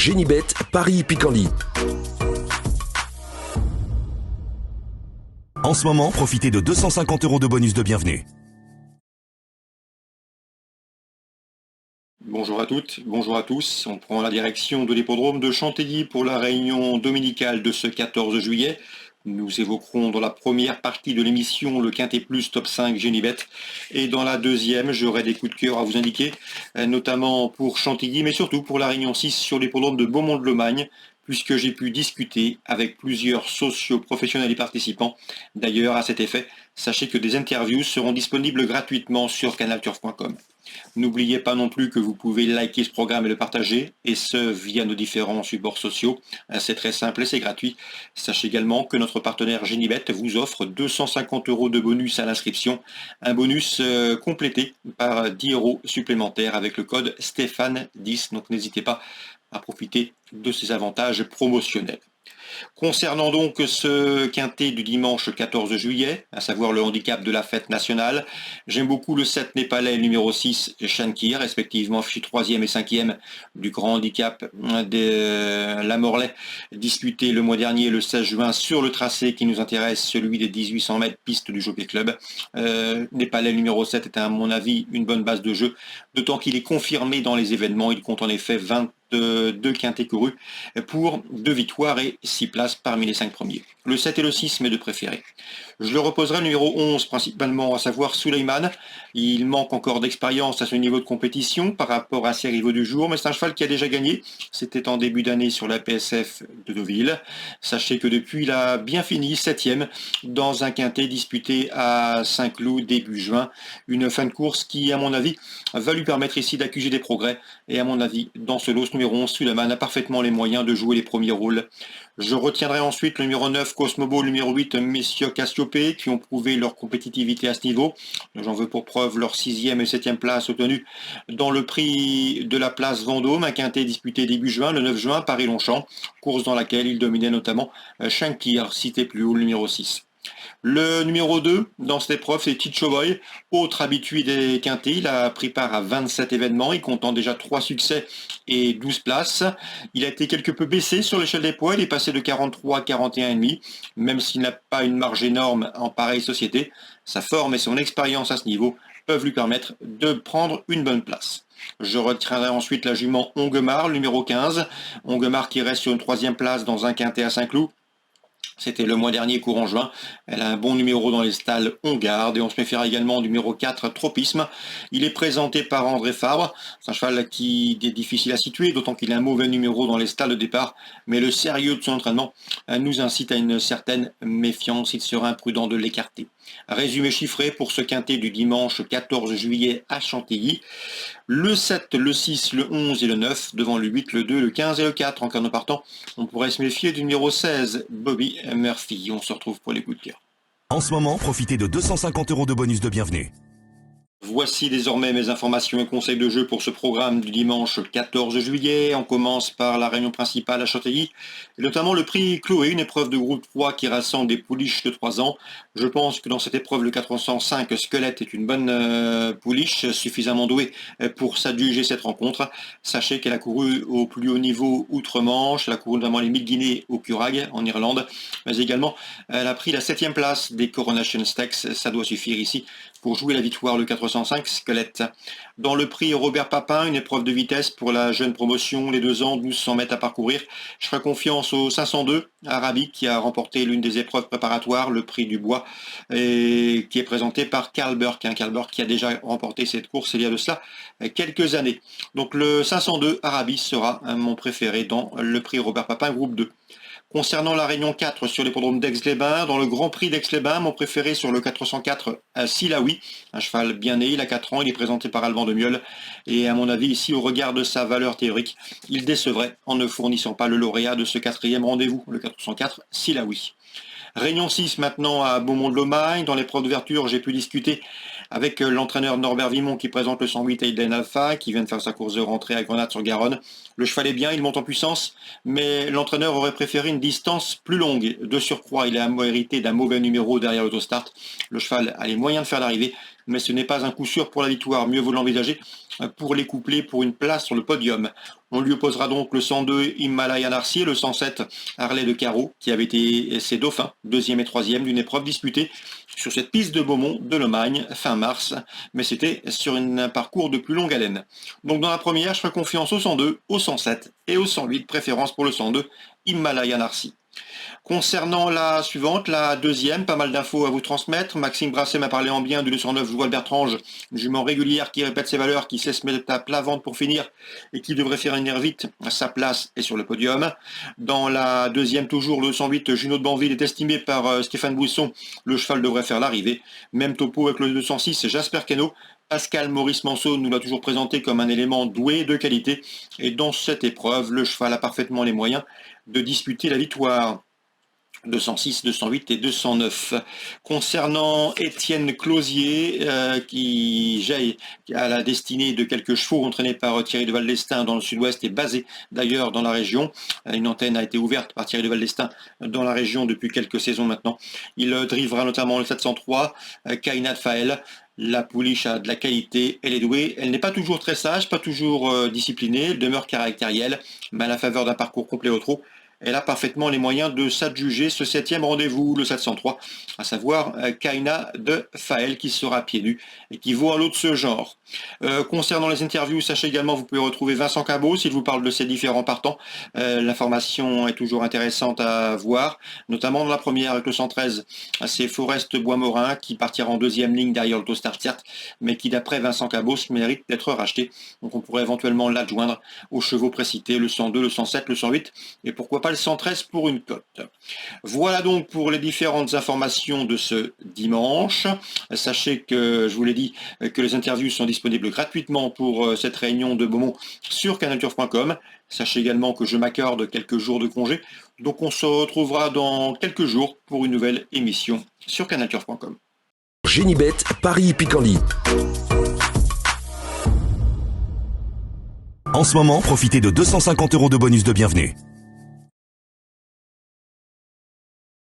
Génibet, Paris-Picanly. En ce moment, profitez de 250 € de bonus de bienvenue. Bonjour à toutes, bonjour à tous. On prend la direction de l'hippodrome de Chantilly pour la réunion dominicale de ce 14 juillet. Nous évoquerons dans la première partie de l'émission le Quintet Plus Top 5 Génibet. Et dans la deuxième, j'aurai des coups de cœur à vous indiquer, notamment pour Chantilly, mais surtout pour la réunion 6 sur l'hippodrome de Beaumont-de-Lomagne, puisque j'ai pu discuter avec plusieurs socio-professionnels et participants. D'ailleurs, à cet effet, sachez que des interviews seront disponibles gratuitement sur canalturf.com. N'oubliez pas non plus que vous pouvez liker ce programme et le partager, et ce via nos différents supports sociaux. C'est très simple et c'est gratuit. Sachez également que notre partenaire Génibet vous offre 250 € de bonus à l'inscription, un bonus complété par 10 € supplémentaires avec le code Stéphane10, donc n'hésitez pas à profiter de ces avantages promotionnels. Concernant donc ce quintet du dimanche 14 juillet, à savoir le handicap de la fête nationale, j'aime beaucoup le 7 népalais numéro 6 Shankir, respectivement fiché 3e et 5e du grand handicap de la Morlaix, disputé le mois dernier le 16 juin sur le tracé qui nous intéresse, celui des 1800 mètres piste du Jockey Club. Népalais numéro 7 est à mon avis une bonne base de jeu, d'autant qu'il est confirmé dans les événements. Il compte en effet 22 quintets courus pour 2 victoires et 6 places parmi les 5 premiers. Le 7 et le 6, mes deux préférés. Je le reposerai le numéro 11 principalement, à savoir Suleiman. Il manque encore d'expérience à ce niveau de compétition par rapport à ses rivaux du jour, mais c'est un cheval qui a déjà gagné. C'était en début d'année sur la PSF de Deauville. Sachez que depuis, il a bien fini 7e dans un quintet disputé à Saint-Cloud début juin. Une fin de course qui, à mon avis, va lui permettre ici d'accuser des progrès. Et à mon avis, dans ce lot, ce numéro 11, Suleiman a parfaitement les moyens de jouer les premiers rôles. Je retiendrai ensuite le numéro 9, Cosmobo, le numéro 8, Messieurs Cassiopée, qui ont prouvé leur compétitivité à ce niveau. J'en veux pour preuve leur 6e et 7e place obtenue dans le prix de la place Vendôme, un quintet disputé début juin, le 9 juin, Paris-Longchamp, course dans laquelle il dominait notamment Shankir, cité plus haut, le numéro 6. Le numéro 2 dans cette épreuve, c'est Ticho Boy, autre habitué des quintets. Il a pris part à 27 événements, il comptant déjà 3 succès et 12 places. Il a été quelque peu baissé sur l'échelle des poids, il est passé de 43 à 41,5, même s'il n'a pas une marge énorme en pareille société. Sa forme et son expérience à ce niveau peuvent lui permettre de prendre une bonne place. Je retiendrai ensuite la jument Ongemar, le numéro 15. Ongemar qui reste sur une 3e place dans un quintet à Saint-Cloud. C'était le mois dernier, courant juin. Elle a un bon numéro dans les stalles On Garde. Et on se méfiera également du numéro 4, Tropisme. Il est présenté par André Fabre. C'est un cheval qui est difficile à situer, d'autant qu'il a un mauvais numéro dans les stalles de départ. Mais le sérieux de son entraînement nous incite à une certaine méfiance. Il sera imprudent de l'écarter. Résumé chiffré pour ce quintet du dimanche 14 juillet à Chantilly. Le 7, le 6, le 11 et le 9, devant le 8, le 2, le 15 et le 4. En cas de partant, on pourrait se méfier du numéro 16, Bobby Murphy. On se retrouve pour les coups de cœur. En ce moment, profitez de 250 € de bonus de bienvenue. Voici désormais mes informations et conseils de jeu pour ce programme du dimanche 14 juillet. On commence par la réunion principale à Chantilly, et notamment le prix Chloé, une épreuve de groupe 3 qui rassemble des pouliches de 3 ans. Je pense que dans cette épreuve, le 405 Squelette est une bonne pouliche, suffisamment douée pour s'adjuger cette rencontre. Sachez qu'elle a couru au plus haut niveau outre-Manche, elle a couru notamment les 1000 Guinées au Curragh en Irlande, mais également elle a pris la 7e place des Coronation Stakes. Ça doit suffire ici pour jouer la victoire, le 405 Squelette. Dans le prix Robert Papin, une épreuve de vitesse pour la jeune promotion, les 2 ans, 1200 mètres à parcourir. Je ferai confiance au 502 Arabic qui a remporté l'une des épreuves préparatoires, le prix du bois, et qui est présenté par Karl Burke. Karl Burke qui a déjà remporté cette course il y a de cela quelques années. Donc le 502 Arabic sera mon préféré dans le prix Robert Papin groupe 2. Concernant la réunion 4 sur l'hippodrome d'Aix-les-Bains, dans le Grand Prix d'Aix-les-Bains, mon préféré sur le 404 Silaoui, un cheval bien né, il a 4 ans, il est présenté par Alban de Mieulle, et à mon avis ici, au regard de sa valeur théorique, il décevrait en ne fournissant pas le lauréat de ce 4e rendez-vous, le 404 Silaoui. Réunion 6 maintenant à Beaumont-de-Lomagne. Dans l'épreuve d'ouverture, j'ai pu discuter avec l'entraîneur Norbert Vimont qui présente le 108 Aiden Alpha, qui vient de faire sa course de rentrée à Grenade-sur-Garonne. Le cheval est bien, il monte en puissance, mais l'entraîneur aurait préféré une distance plus longue. De surcroît, il a hérité d'un mauvais numéro derrière l'autostart. Le cheval a les moyens de faire l'arrivée, mais ce n'est pas un coup sûr pour la victoire. Mieux vaut l'envisager pour les couplets pour une place sur le podium. On lui opposera donc le 102 Himalayan Narcy et le 107 Harley de Carreau, qui avait été ses dauphins, deuxième et troisième d'une épreuve disputée sur cette piste de Beaumont de Lomagne fin mars, mais c'était sur un parcours de plus longue haleine. Donc dans la première, je ferai confiance au 102, au 107 et au 108, préférence pour le 102 Himalayan Narcy. Concernant la suivante, la deuxième, pas mal d'infos à vous transmettre. Maxime Brasset m'a parlé en bien du 209 Joël Bertrange, une jument régulière qui répète ses valeurs, qui sait se mettre à plat ventre pour finir et qui devrait faire une vite à sa place et sur le podium. Dans la deuxième, toujours le 108 Junot de Banville est estimé par Stéphane Bouisson. Le cheval devrait faire l'arrivée. Même topo avec le 206 Jasper Queneau. Pascal Maurice Manceau nous l'a toujours présenté comme un élément doué de qualité. Et dans cette épreuve, le cheval a parfaitement les moyens de disputer la victoire. 206, 208 et 209. Concernant Étienne Closier, qui jaillit à la destinée de quelques chevaux entraînés par Thierry de Valdestin dans le sud-ouest et basé d'ailleurs dans la région. Une antenne a été ouverte par Thierry de Valdestin dans la région depuis quelques saisons maintenant. Il drivera notamment le 703, Kaina Fael. La pouliche a de la qualité, elle est douée, elle n'est pas toujours très sage, pas toujours disciplinée, elle demeure caractérielle, mais à la faveur d'un parcours complet au trot, elle a parfaitement les moyens de s'adjuger ce 7e rendez-vous, le 703, à savoir Kaina de Fael qui sera pieds nus et qui vaut un lot de ce genre. Concernant les interviews, sachez également vous pouvez retrouver Vincent Cabot s'il vous parle de ces différents partants. L'information est toujours intéressante à voir, notamment dans la première avec le 113, c'est Forest Boismorin qui partira en deuxième ligne derrière l'Autostar Tiert, mais qui d'après Vincent Cabot mérite d'être racheté. Donc on pourrait éventuellement l'adjoindre aux chevaux précités, le 102, le 107, le 108 et pourquoi pas le 113 pour une cote. Voilà donc pour les différentes informations de ce dimanche. Sachez que, je vous l'ai dit, que les interviews sont disponibles gratuitement pour cette réunion de Beaumont sur canalturf.com. Sachez également que je m'accorde quelques jours de congé, donc on se retrouvera dans quelques jours pour une nouvelle émission sur canalturf.com. Génibet, Paris Picardie. En ce moment, profitez de 250 € de bonus de bienvenue.